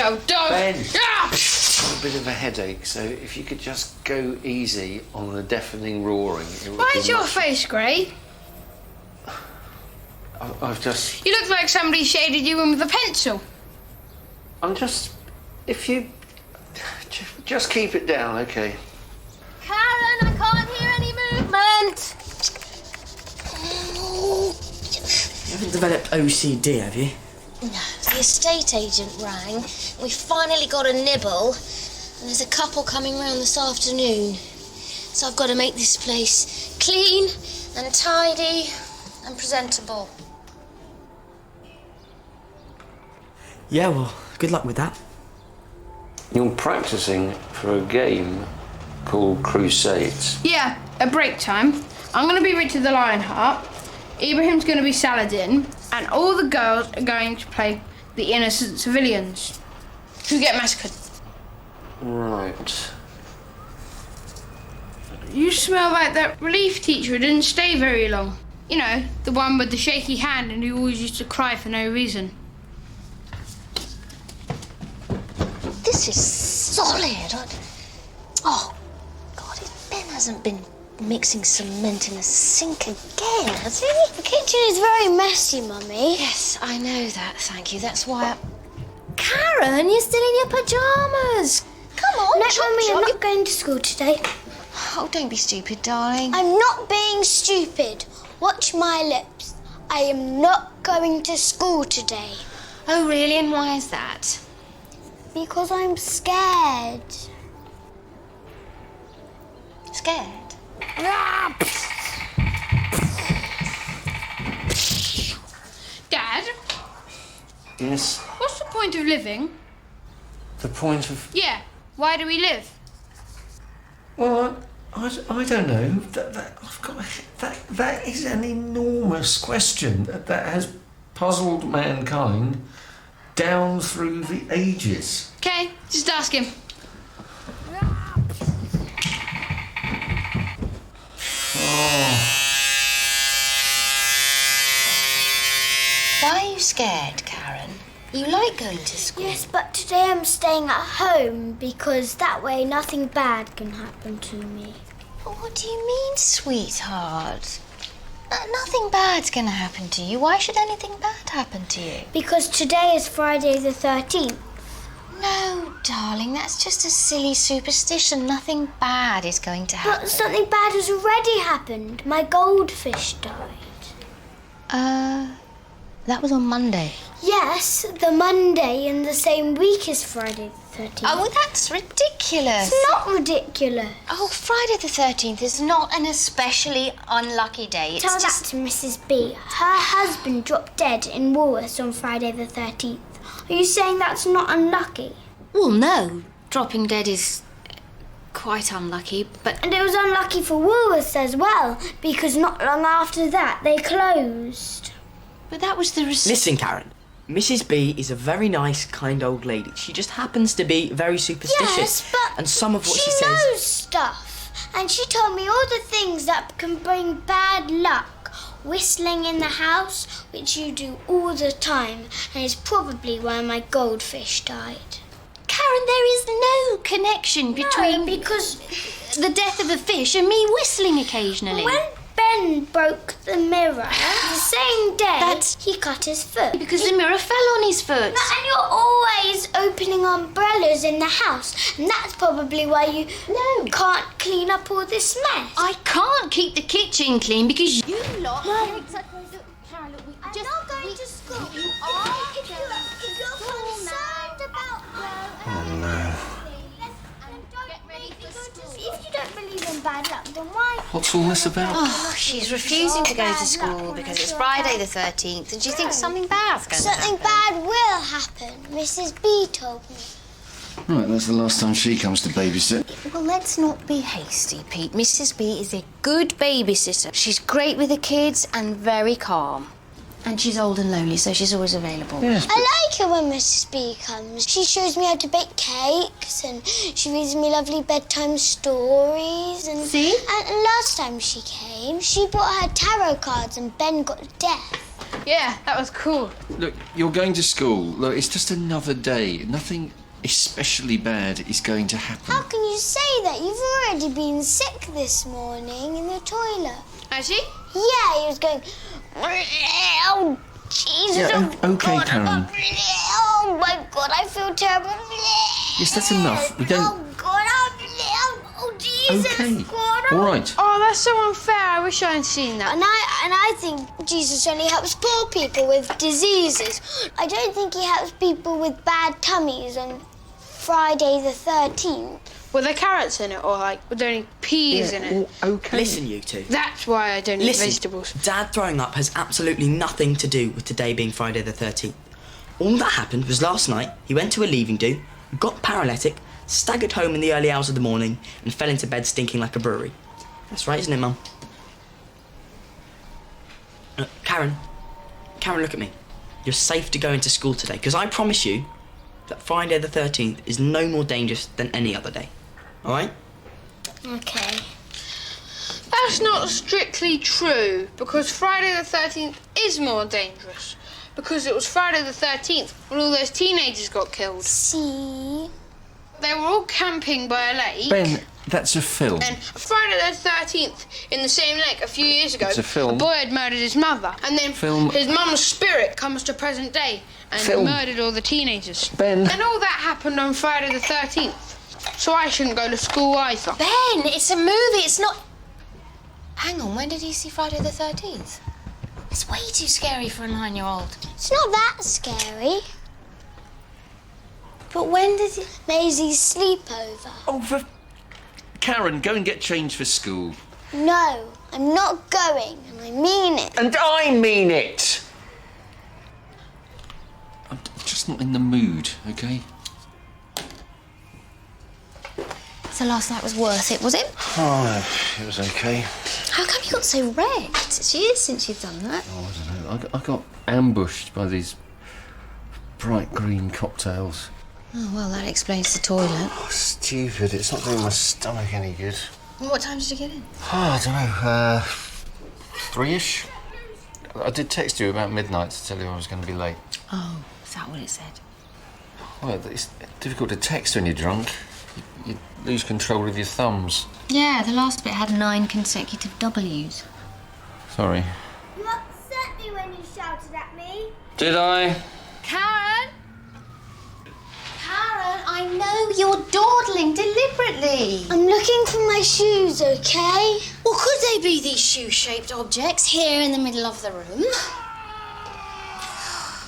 old dog. Ben, I've got a bit of a headache, so if you could just go easy on the deafening roaring. Why is your face grey? I've just... You look like somebody shaded you in with a pencil. I'm just... If you... Just keep it down, OK? Karen, I can't hear any movement. You haven't developed OCD, have you? No, the estate agent rang. We finally got a nibble, and there's a couple coming round this afternoon. So I've got to make this place clean and tidy and presentable. Yeah, well, good luck with that. You're practising for a game called Crusades. Yeah, at break time, I'm going to be Richard the Lionheart, Ibrahim's going to be Saladin, and all the girls are going to play the innocent civilians who get massacred. Right. You smell like that relief teacher who didn't stay very long. You know, the one with the shaky hand and who always used to cry for no reason. This is solid. Oh, God, Ben hasn't been mixing cement in the sink again, has he? The kitchen is very messy, Mummy. Yes, I know that, thank you. That's why Karen, you're still in your pyjamas. Come on, No, Mummy, I'm not going to school today. Oh, don't be stupid, darling. I'm not being stupid. Watch my lips. I am not going to school today. Oh, really? And why is that? Because I'm scared. Scared? Dad, Yes? what's the point of living? The point of... Yeah, why do we live? Well, I don't know. That is an enormous question that has puzzled mankind down through the ages. Okay, just ask him. Why are you scared, Karen? You like going to school. Yes, but today I'm staying at home because that way nothing bad can happen to me. But what do you mean, sweetheart? Nothing bad's going to happen to you. Why should anything bad happen to you? Because today is Friday the 13th. No, darling, that's just a silly superstition. Nothing bad is going to happen. But something bad has already happened. My goldfish died. That was on Monday. Yes, the Monday in the same week as Friday the 13th. Oh, that's ridiculous. It's not ridiculous. Oh, Friday the 13th is not an especially unlucky day. It's Tell just... that to Mrs. B. Her husband dropped dead in Woolworths on Friday the 13th. Are you saying that's not unlucky? Well, no. Dropping dead is quite unlucky, but... And it was unlucky for Woolworths as well, because not long after that they closed. But that was the... Listen, Karen. Mrs. B is a very nice, kind old lady. She just happens to be very superstitious. Yes, but and some of what she she says... knows stuff. And she told me all the things that can bring bad luck. Whistling in the house, which you do all the time, and is probably why my goldfish died. Karen, there is no connection between... No, because the death of a fish and me whistling occasionally. when Ben broke the mirror, the same day, he cut his foot. Because the mirror fell on his foot. And you're always opening umbrellas in the house, and that's probably why you can't clean up all this mess. I can't keep the kitchen clean because you lot... Mum. Karen, look, I'm not going to school. You are If you're concerned about... Oh, no. If you don't believe in bad luck, then why... What's all this about? Oh, she's refusing to go to school because it's Friday the 13th and she thinks something bad's going to happen. Something bad will happen, Mrs. B told me. Right, that's the last time she comes to babysit. Well, let's not be hasty, Pete. Mrs. B is a good babysitter. She's great with the kids and very calm. And she's old and lonely, so she's always available. Yes, but... I like it when Mrs. B comes. She shows me how to bake cakes and she reads me lovely bedtime stories. And See? And last time she came, she brought her tarot cards and Ben got deaf. Yeah, that was cool. Look, you're going to school. Look, it's just another day. Nothing especially bad is going to happen. How can you say that? You've already been sick this morning in the toilet. Has he? Yeah, he was going... Oh, Jesus. Yeah, okay, God, Karen. Oh, my God, I feel terrible. Yes, that's enough. We don't... Oh, God, oh, Jesus. Okay. God, All right. Oh, that's so unfair. I wish I had seen that. And I think Jesus only helps poor people with diseases. I don't think he helps people with bad tummies on Friday the 13th. Were there carrots in it, or like were there any peas in it? Okay. Listen, you two. That's why I don't eat Listen, vegetables. Dad throwing up has absolutely nothing to do with today being Friday the 13th. All that happened was last night he went to a leaving do, got paralytic, staggered home in the early hours of the morning, and fell into bed stinking like a brewery. That's right, isn't it, Mum? Karen, look at me. You're safe to go into school today, because I promise you that Friday the 13th is no more dangerous than any other day. All right? Okay. That's not strictly true, because Friday the 13th is more dangerous. Because it was Friday the 13th when all those teenagers got killed. See? They were all camping by a lake. Ben, that's a film. And Friday the 13th, in the same lake a few years ago, It's a film. boy had murdered his mother. And then Film. his mum's spirit comes to present day and Film. murdered all the teenagers. Ben. And all that happened on Friday the 13th. So I shouldn't go to school either. Ben, it's a movie, it's not... Hang on, when did he see Friday the 13th? It's way too scary for a 9-year-old. It's not that scary. But when did he... Maisie's sleepover. Oh, for... Karen, go and get changed for school. No, I'm not going, and I mean it. And I mean it! I'm just not in the mood, okay? So last night was worth it, was it? Oh, it was okay. How come you got so wrecked? It's years since you've done that. Oh, I don't know. I got ambushed by these bright green cocktails. Oh, well, that explains the toilet. Oh, stupid. It's not doing my stomach any good. Well, what time did you get in? Oh, I don't know. 3-ish? I did text you about midnight to tell you I was going to be late. Oh, is that what it said? Well, it's difficult to text when you're drunk. You lose control of your thumbs. Yeah, the last bit had 9 consecutive W's. Sorry. You upset me when you shouted at me. Did I? Karen! Karen, I know you're dawdling deliberately. I'm looking for my shoes, okay? Well, could they be these shoe-shaped objects here in the middle of the room?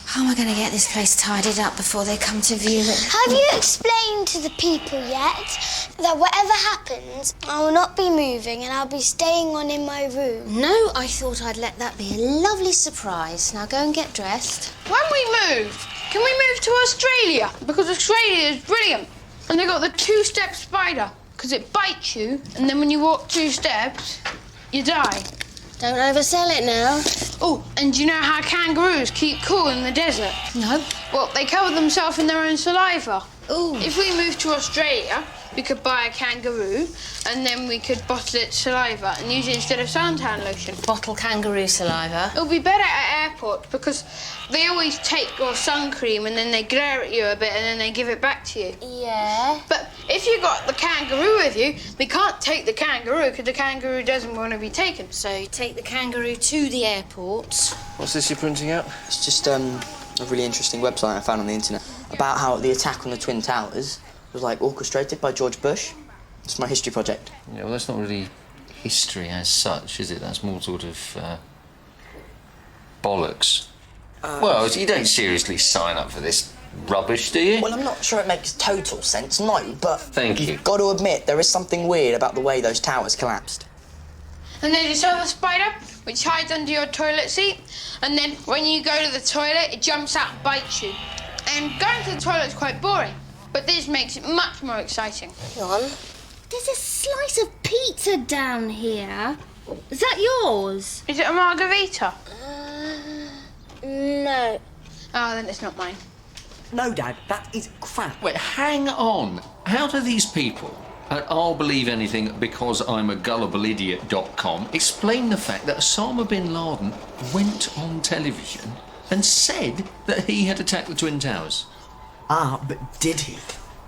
How am I going to get this place tidied up before they come to view it? Have you explained to the people yet that whatever happens, I will not be moving and I'll be staying on in my room? No, I thought I'd let that be a lovely surprise. Now go and get dressed. When we move, can we move to Australia? Because Australia is brilliant. And they got the 2-step spider, because it bites you, and then when you walk 2 steps, you die. Don't oversell it now. Oh, and do you know how kangaroos keep cool in the desert? No. Well, they cover themselves in their own saliva. Ooh. If we moved to Australia, we could buy a kangaroo, and then we could bottle its saliva and use it instead of suntan lotion. Bottle kangaroo saliva. It'll be better at airports because they always take your sun cream and then they glare at you a bit and then they give it back to you. Yeah. But if you got the kangaroo with you, they can't take the kangaroo because the kangaroo doesn't want to be taken. So you take the kangaroo to the airport. What's this you're printing out? It's just a really interesting website I found on the internet about how the attack on the Twin Towers was like orchestrated by George Bush. It's my history project. Yeah, well, that's not really history as such, is it? That's more sort of bollocks. Well, you don't seriously sign up for this rubbish, do you? Well, I'm not sure it makes total sense, no, but Thank you. you've got to admit there is something weird about the way those towers collapsed. And then you saw the spider, which hides under your toilet seat, and then when you go to the toilet, it jumps out and bites you. And going to the toilet is quite boring, but this makes it much more exciting. Hang on. There's a slice of pizza down here. Is that yours? Is it a margarita? No. Oh, then it's not mine. No, Dad, that is crap. Wait, hang on. How do these people at I'll believe anything because I'm a gullibleidiot.com, explain the fact that Osama bin Laden went on television and said that he had attacked the Twin Towers. Ah, but did he?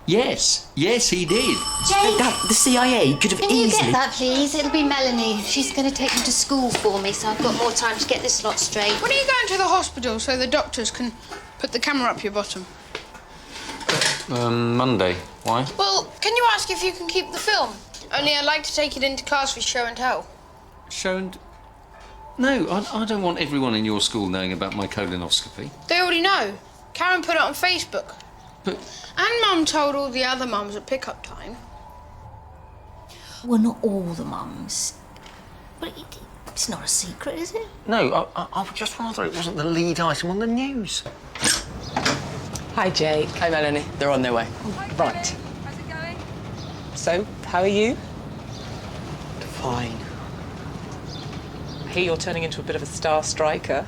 Yes, he did. Jake, Dad, the CIA could have can you easily... get that, please? It'll be Melanie. She's going to take them to school for me, so I've got more time to get this lot straight. When are you going to the hospital so the doctors can put the camera up your bottom? Monday. Why? Well, can you ask if you can keep the film? Only I'd like to take it into class for show and tell. Show and... No, I don't want everyone in your school knowing about my colonoscopy. They already know. Karen put it on Facebook. But... And Mum told all the other mums at pick-up time. Well, not all the mums. But it's not a secret, is it? No, I would just rather it wasn't the lead item on the news. Hi, Jake. Hey, Melanie. They're on their way. Right. How's it going? So, how are you? Fine. I hear you're turning into a bit of a star striker.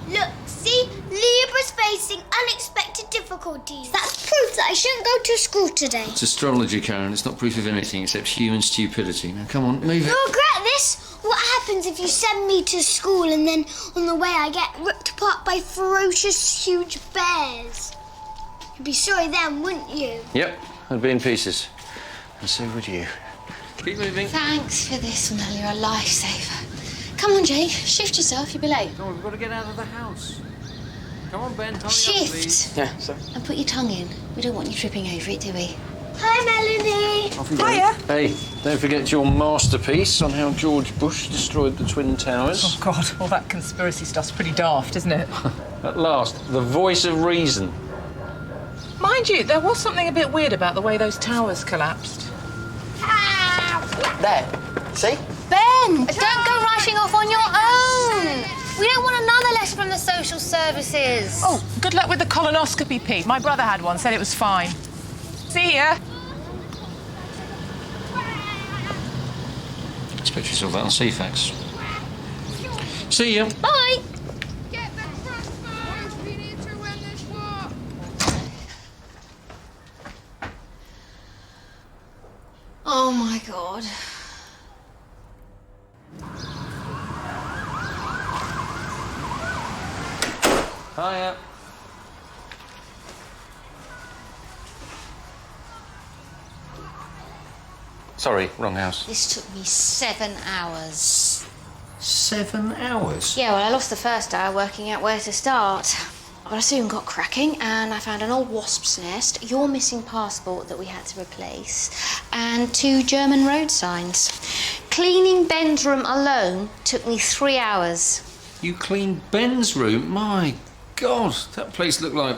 Look, see? Libra's facing unexpected difficulties. That's proof that I shouldn't go to school today. It's astrology, Karen. It's not proof of anything except human stupidity. Now, come on, move it. You'll regret this. What happens if you send me to school and then on the way I get ripped apart by ferocious, huge bears? You'd be sorry then, wouldn't you? Yep, I'd be in pieces. And so would you. Keep moving. Thanks for this, Mel. You're a lifesaver. Come on, Jake. Shift yourself. You'll be late. Come on, we've got to get out of the house. Come on, Ben, hurry up, Shift. please. Yeah, so... And put your tongue in. We don't want you tripping over it, do we? Hi, Melanie. Off you go. Hiya. Hey, don't forget your masterpiece on how George Bush destroyed the Twin Towers. Oh, God, all that conspiracy stuff's pretty daft, isn't it? At last, the voice of reason. Mind you, there was something a bit weird about the way those towers collapsed. There. See? Ben, don't go rushing off on your own. We don't want another letter from the social services. Oh, good luck with the colonoscopy, Pete. My brother had one, said it was fine. See ya. Expect yourself out on CFAX. See ya. Bye. Get the crossbows! We need to win this war! Oh, my God. Hiya. Sorry, wrong house. This took me 7 hours. 7 hours? Yeah, well, I lost the first hour working out where to start. But I soon got cracking and I found an old wasp's nest, your missing passport that we had to replace, and 2 German road signs. Cleaning Ben's room alone took me 3 hours. You cleaned Ben's room? My God, that place looked like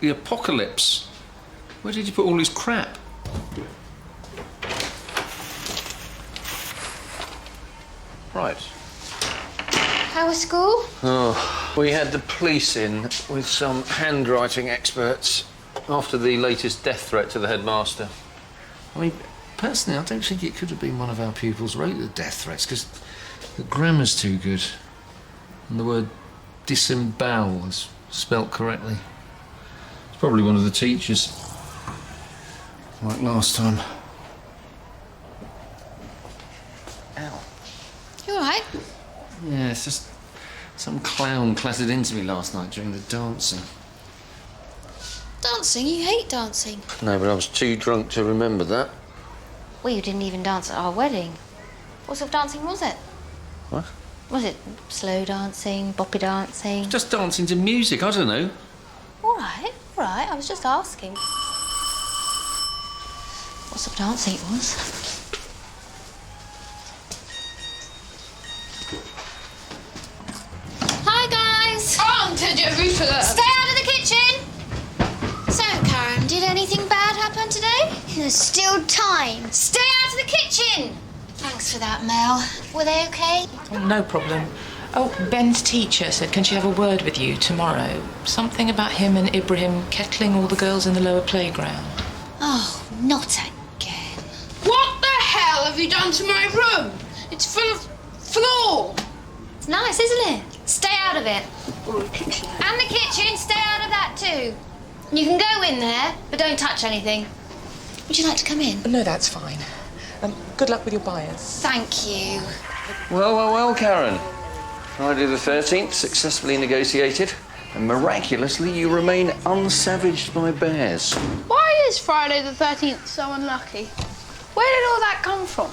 the apocalypse. Where did you put all his crap? Right. How was school? Oh, we had the police in with some handwriting experts after the latest death threat to the headmaster. I mean, personally, I don't think it could have been one of our pupils who wrote the death threats, because the grammar's too good. And the word disembowel is spelt correctly. It's probably one of the teachers. Like last time. Ow. You all right? Yeah, it's just some clown clattered into me last night during the dancing. Dancing? You hate dancing. No, but I was too drunk to remember that. Well, you didn't even dance at our wedding. What sort of dancing was it? What? Was it slow dancing, boppy dancing? Just dancing to music, I don't know. All right. I was just asking. What sort of dancing it was? Hi, guys. On to Jerusalem! Stay out of the kitchen! So, Karen, did anything bad happen today? There's still time. Stay out of the kitchen! Thanks for that, Mel. Were they okay? Oh, no problem. Oh, Ben's teacher said, can she have a word with you tomorrow? Something about him and Ibrahim kettling all the girls in the lower playground. Oh, not again. What the hell have you done to my room? It's full of floor! It's nice, isn't it? Stay out of it. And the kitchen, stay out of that too. You can go in there, but don't touch anything. Would you like to come in? No, that's fine. Good luck with your buyers. Thank you. Well, Karen. Friday the 13th, successfully negotiated, and miraculously you remain unsavaged by bears. Why is Friday the 13th so unlucky? Where did all that come from?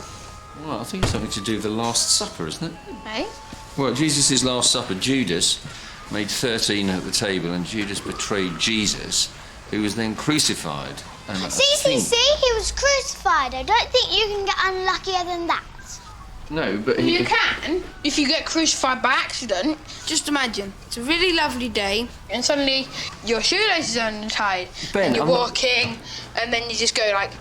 Well, I think it's something to do with the Last Supper, isn't it? Eh? Well, Jesus' Last Supper, Judas made 13 at the table, and Judas betrayed Jesus, who was then crucified. And I think... He was crucified. I don't think you can get unluckier than that. No, but You can, if you get crucified by accident. Just imagine, it's a really lovely day, and suddenly your shoelaces are untied, Ben, and you're I'm not- walking, and then you just go like,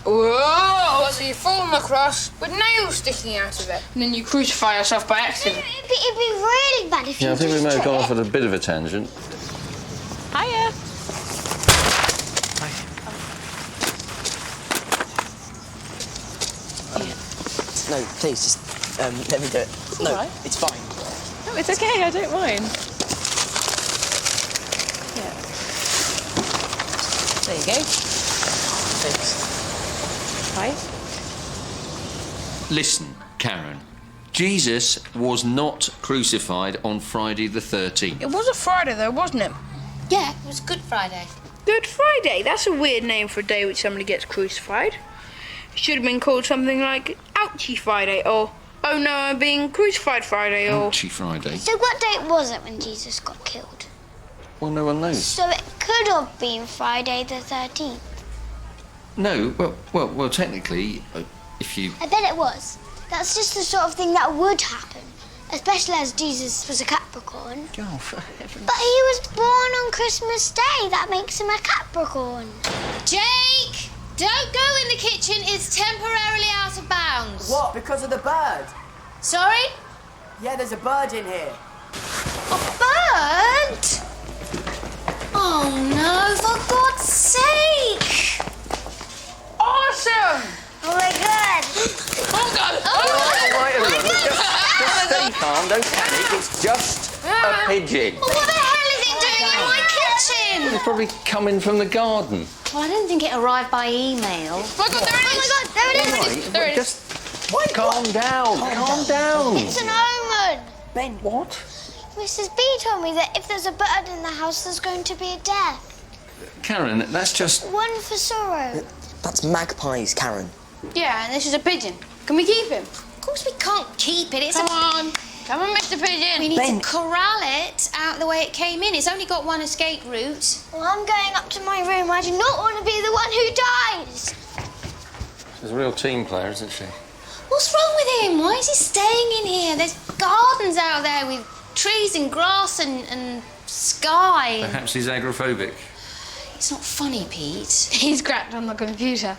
whoa, so you fall on the cross with nails sticking out of it. And then you crucify yourself by accident. It'd be really bad if you Yeah, I think we just may have gone tripped. off at a bit of a tangent. Hiya. No, please, just let me do it. No, all right. it's fine. No, it's okay, I don't mind. Yeah. There you go. Thanks. Hi. Listen, Karen. Jesus was not crucified on Friday the 13th. It was a Friday though, wasn't it? Yeah, it was Good Friday. Good Friday, that's a weird name for a day which somebody gets crucified. It should have been called something like Ouchie Friday, or Oh no, I'm being crucified Friday, or... Ouchie Friday. So what date was it when Jesus got killed? Well, no one knows. So it could have been Friday the 13th. No, well, technically, if you... I bet it was. That's just the sort of thing that would happen, especially as Jesus was a Capricorn. Oh, for heaven's... But he was born on Christmas Day. That makes him a Capricorn. Jake! Don't go in the kitchen. It's temporarily out of bounds. What? Because of the bird? Sorry? Yeah, there's a bird in here. A bird? Oh no, for God's sake! Awesome! Oh my God! Oh God! Right, everyone, just stay calm, don't panic. It's just a pigeon. Well, what the hell is it doing in my kitchen? It's probably coming from the garden. Well, I didn't think it arrived by email. Oh my God, there it is! Oh my God, there it is! Right, There it is. just calm down, calm down. It's an omen! Ben, What? Mrs. B told me that if there's a bird in the house, there's going to be a death. Karen, that's just... One for sorrow. that's magpies, Karen. Yeah, and this is a pigeon. Can we keep him? Of course we can't keep it. It's Come on. Come on, Mr. We Pigeon. need Ben. to corral it out the way it came in. It's only got one escape route. Well, I'm going up to my room. I do not want to be the one who dies. She's a real team player, isn't she? What's wrong with him? Why is he staying in here? There's gardens out there with trees and grass and sky. Perhaps he's agoraphobic. It's not funny, Pete. He's cracked on the computer.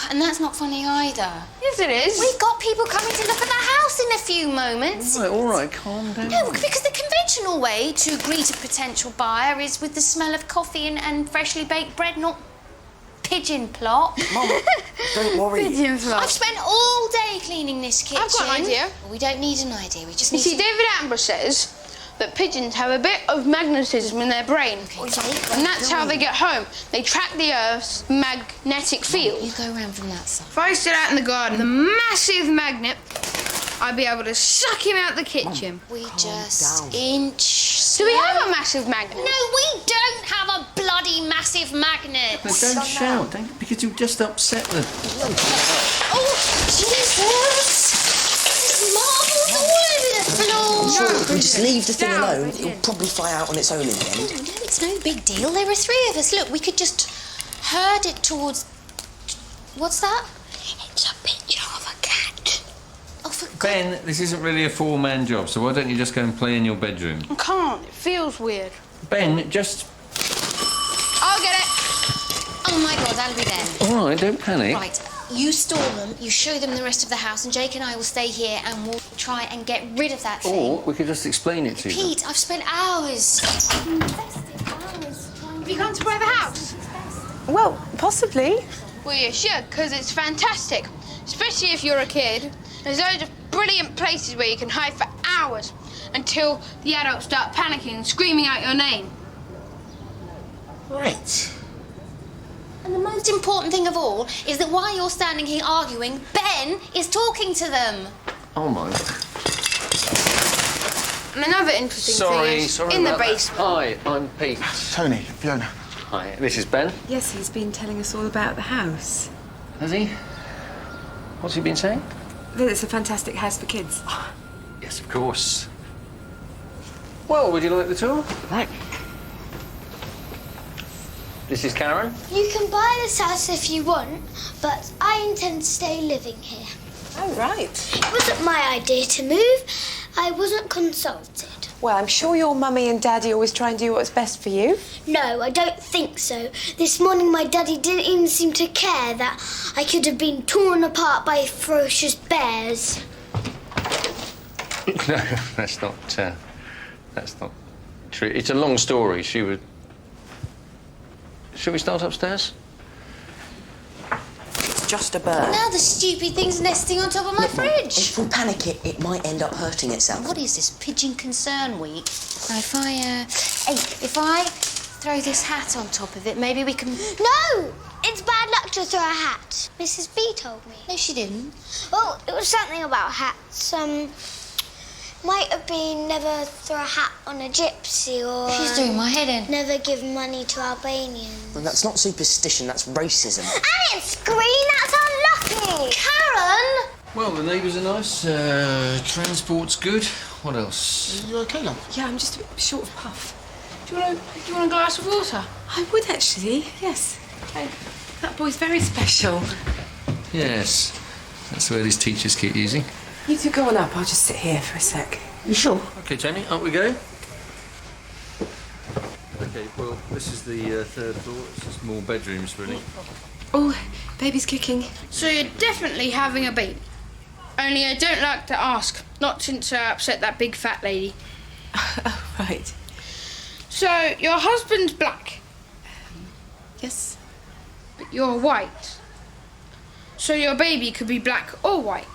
And that's not funny either. Yes, it is. We've got people coming to look at the house in a few moments. All right, calm down. No, because the conventional way to greet a potential buyer is with the smell of coffee and freshly baked bread, not pigeon plot. Mum, don't worry. Pigeon I've flop. spent all day cleaning this kitchen. I've got an idea. We don't need an idea. We just You need see, to... David Attenborough says that pigeons have a bit of magnetism in their brain. And that's how they get home. They track the Earth's magnetic field. You go around from that side. If I stood out in the garden, the massive magnet, I'd be able to suck him out the kitchen. We just down. inch... Do we have a massive magnet? No, we don't have a bloody massive magnet. No, don't shout, because you just upset the... Oh, Jesus! There's marbles all over the floor. Sure, if we just leave the thing Down, alone, Pigeon. it'll probably fly out on its own in the end. No, it's no big deal. There are three of us. Look, we could just herd it towards... What's that? It's a picture of a cat. Oh, for God. Ben, this isn't really a four-man job, so why don't you just go and play in your bedroom? I can't. It feels weird. Ben, just... I'll get it. Oh, my God, that'll be them. All right, don't panic. Right, you store them, you show them the rest of the house, and Jake and I will stay here and we'll try and get rid of that thing. Or we could just explain it to them. Pete, I've spent hours. Have you come to buy the house? Well, possibly. Well, you should, because it's fantastic. Especially if you're a kid. There's loads of brilliant places where you can hide for hours until the adults start panicking and screaming out your name. Right. And the most important thing of all is that while you're standing here arguing, Ben is talking to them. Oh my. And another interesting Sorry thing is, in the about that. basement. Hi, I'm Pete. Tony, Fiona. Hi, this is Ben. Yes, he's been telling us all about the house. Has he? What's he been saying? That it's a fantastic house for kids. Yes, of course. Well, would you like the tour? Right. This is Karen. You can buy this house if you want, but I intend to stay living here. Oh, right. It wasn't my idea to move. I wasn't consulted. Well, I'm sure your mummy and daddy always try and do what's best for you. No, I don't think so. This morning my daddy didn't even seem to care that I could have been torn apart by ferocious bears. No, that's not true. It's a long story. Should we start upstairs? It's just a bird. Now the stupid thing's nesting on top of my fridge. If we panic it might end up hurting itself. What is this, Pigeon Concern Week? Now, if I throw this hat on top of it, maybe we can... No! It's bad luck to throw a hat. Mrs. B told me. No, she didn't. Well, it was something about hats. Might have been never throw a hat on a gypsy or... She's doing my head in. Never give money to Albanians. Well, that's not superstition, that's racism. And it's green, that's unlucky! Karen! Well, the neighbours are nice. Transport's good. What else? Are you okay, love? Yeah, I'm just a bit short of puff. Do you want a glass of water? I would actually, yes. Okay. That boy's very special. Yes. That's the word his teachers keep using. You two go on up, I'll just sit here for a sec. You sure? Okay, Tony, up we go. Okay, well, this is the third floor. It's just more bedrooms, really. Oh, baby's kicking. So you're definitely having a baby. Only I don't like to ask. Not since I upset that big fat lady. Oh, right. So your husband's black, Yes. but you're white. So your baby could be black or white,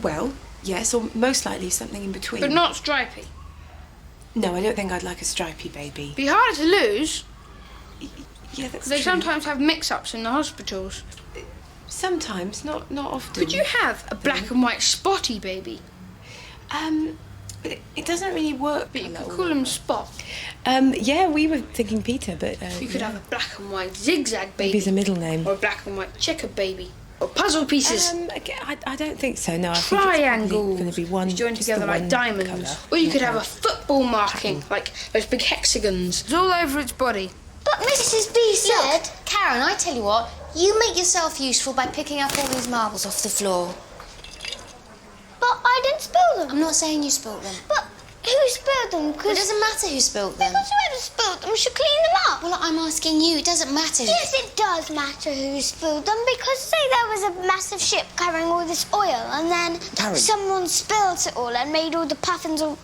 Well, yes, or most likely something in between. but not stripy. No, I don't think I'd like a stripy baby. Be harder to lose. Yeah, that's They true. sometimes have mix-ups in the hospitals. Sometimes, not often. Could you have a black and white spotty baby? But it doesn't really work. But you could call him Spot. Yeah, we were thinking Peter, but You could have a black and white zigzag baby. maybe it's a middle name. Or a black and white checkered baby. Or puzzle pieces. Again, I don't think so. No, I think it's Triangles. going to be one joined just together the like one diamonds. colour. Or you could have a football marking, like those big hexagons. It's all over its body. But Mrs. B said... Look, Karen, I tell you what, you make yourself useful by picking up all these marbles off the floor. But I didn't spill them. I'm not saying you spilt them. But who spilled them? It doesn't matter who spilt them. Because whoever spilled them should clean them up. Well, I'm asking you, it doesn't matter. Yes, it does matter who spilled them, because say there was a massive ship carrying all this oil and then Karen. someone spilled it all and made all the puffins all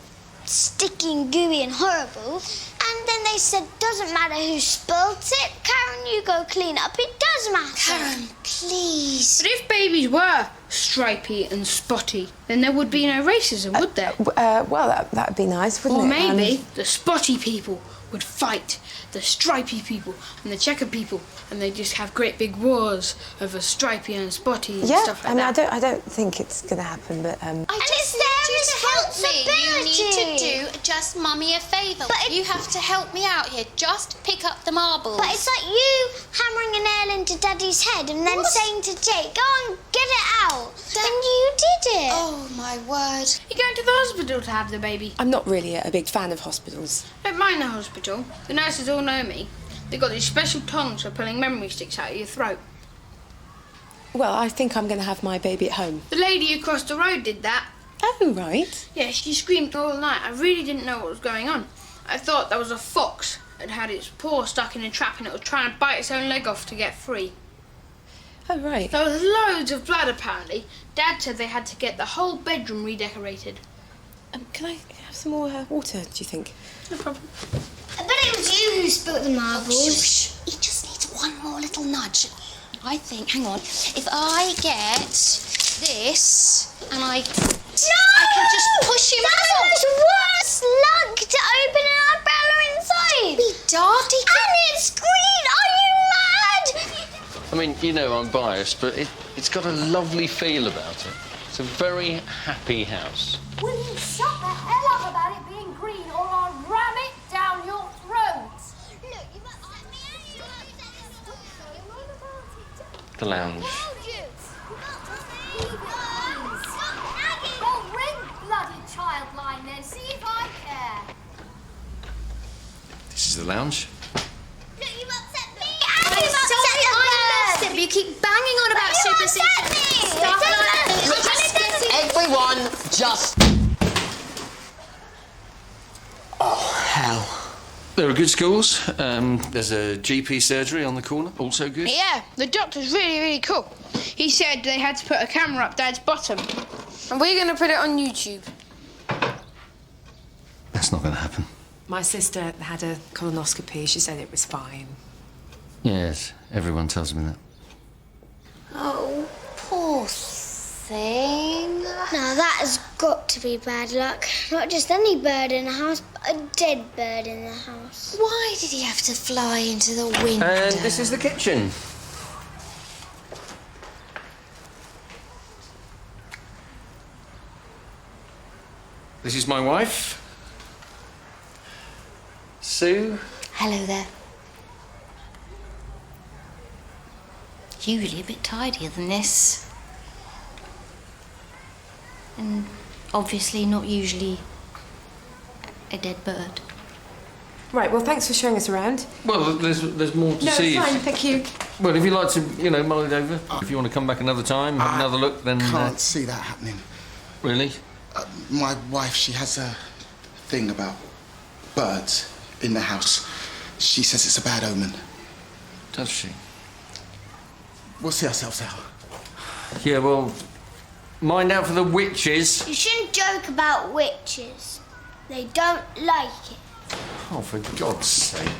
sticky and gooey and horrible, and then they said, doesn't matter who spilled it, Karen, you go clean up, it does matter. Karen, please. But if babies were stripy and spotty, then there would be no racism, would there? Well, that'd be nice, wouldn't Or it? maybe the spotty people would fight the stripy people and the checkered people, and they just have great big wars over stripy and spotty and Yeah, stuff like I mean, that. I don't think it's going to happen, but I it's just their need you to help me. You need responsibility. to do just Mummy a favour. But You have to help me out here. Just pick up the marbles. But it's like you hammering a nail into Daddy's head and then saying to Jake, go on, get it out. And you did it. Oh, my word. You're going to the hospital to have the baby. I'm not really a big fan of hospitals. Don't mind the hospital. The nurses all know me. They've got these special tongs for pulling memory sticks out of your throat. Well, I think I'm going to have my baby at home. The lady across the road did that. Oh, right. Yeah, she screamed all night. I really didn't know what was going on. I thought there was a fox that had its paw stuck in a trap and it was trying to bite its own leg off to get free. Oh, right. There was loads of blood, apparently. Dad said they had to get the whole bedroom redecorated. Can I have some more water, do you think? No problem. I bet it was you who spilt the marbles. Shh. He just needs one more little nudge. I think, hang on, if I get this and I can just push him That out. was worse luck to open an umbrella inside. Be daft. And it's green. Are you mad? I mean, you know I'm biased, but it's got a lovely feel about it. It's a very happy house. Will you shut the hell up about it being green or I'll ram it down your throats? Look, you've upset me. The lounge. Well, ring bloody childline then, see if I care. This is the lounge. Look, you've upset me. You keep banging on about superstition. Everyone, just... Oh, hell. There are good schools. There's a GP surgery on the corner, also good. Yeah, the doctor's really, really cool. He said they had to put a camera up Dad's bottom. And we're going to put it on YouTube. That's not going to happen. My sister had a colonoscopy. She said it was fine. Yes, everyone tells me that. Oh, poor thing. Now that has got to be bad luck. Not just any bird in the house, but a dead bird in the house. Why did he have to fly into the window? And this is the kitchen. This is my wife, Sue. Hello there. Usually a bit tidier than this. And obviously not usually a dead bird. Right, well, thanks for showing us around. Well, there's more to No, see. it's fine, thank you. Well, if you like to, mull it over. If you want to come back another time, have another look, then... Can't see that happening. Really? My wife, she has a thing about birds in the house. She says it's a bad omen. Does she? We'll see ourselves out. Yeah, well, mind out for the witches. You shouldn't joke about witches. They don't like it. Oh, for God's sake.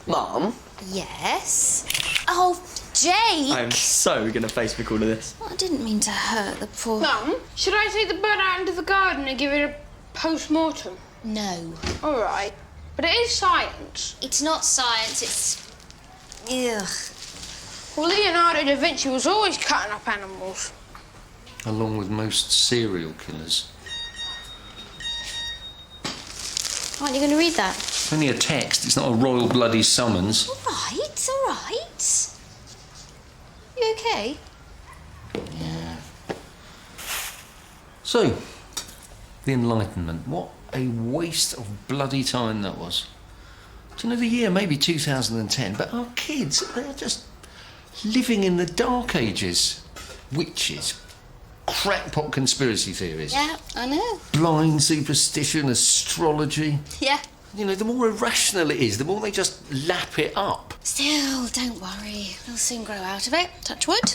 Mum? Yes? Oh, Jake! I'm so gonna Facebook all of this. Well, I didn't mean to hurt the poor... Mum, should I take the bird out into the garden and give it a post-mortem? No. All right. But it is science. It's not science, it's... Ugh. Well, Leonardo da Vinci was always cutting up animals. Along with most serial killers. Aren't you going to read that? It's only a text, it's not a royal bloody summons. All right. You okay? Yeah. So, the Enlightenment. What a waste of bloody time that was. Do you know the year? Maybe 2010, but our kids, they're just living in the dark ages. Witches, crackpot conspiracy theories. Yeah, I know. Blind superstition, astrology. Yeah. You know, the more irrational it is, the more they just lap it up. Still, don't worry. We'll soon grow out of it. Touch wood.